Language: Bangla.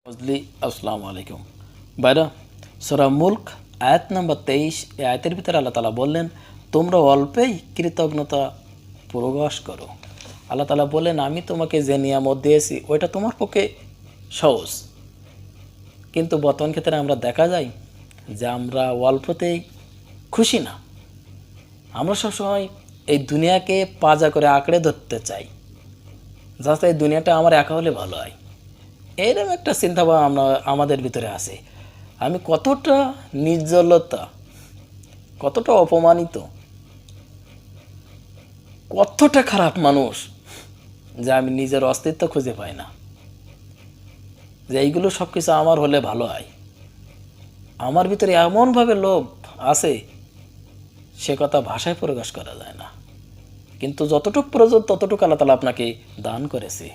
মজলি আসসালামু আলাইকুম ভাইরা। সূরা মুলক আয়াত নম্বর 23, এই আয়াতের ভিতরে আল্লাহ তাআলা বললেন, তোমরা অল্পেই কৃতজ্ঞতা প্রকাশ করো। আল্লাহ তাআলা বললেন, আমি তোমাকে যে নিয়ামত দিয়েছি ওইটা তোমার পক্ষে সহজ, কিন্তু বর্তমান ক্ষেত্রে আমরা দেখা যায় যে আমরা অল্পতেই খুশি না। আমরা সবসময় এই দুনিয়াকে পাজা করে আঁকড়ে ধরতে চাই, যাতে এই দুনিয়াটা আমার একা হলে ভালো হয়। এইরকম একটা চিন্তাভাবনা আমাদের ভিতরে আছে। আমি কতটা নির্জলতা, কতটা অপমানিত, কতটা খারাপ মানুষ যে আমি নিজের অস্তিত্ব খুঁজে পাই না, যে এইগুলো সব কিছু আমার হলে ভালো হয়। আমার ভিতরে এমনভাবে লোভ আছে, সে কথা ভাষায় প্রকাশ করা যায় না। কিন্তু যতটুকু প্রয়োজন ততটুকু আল্লাহ তাআলা আপনাকে দান করেছে।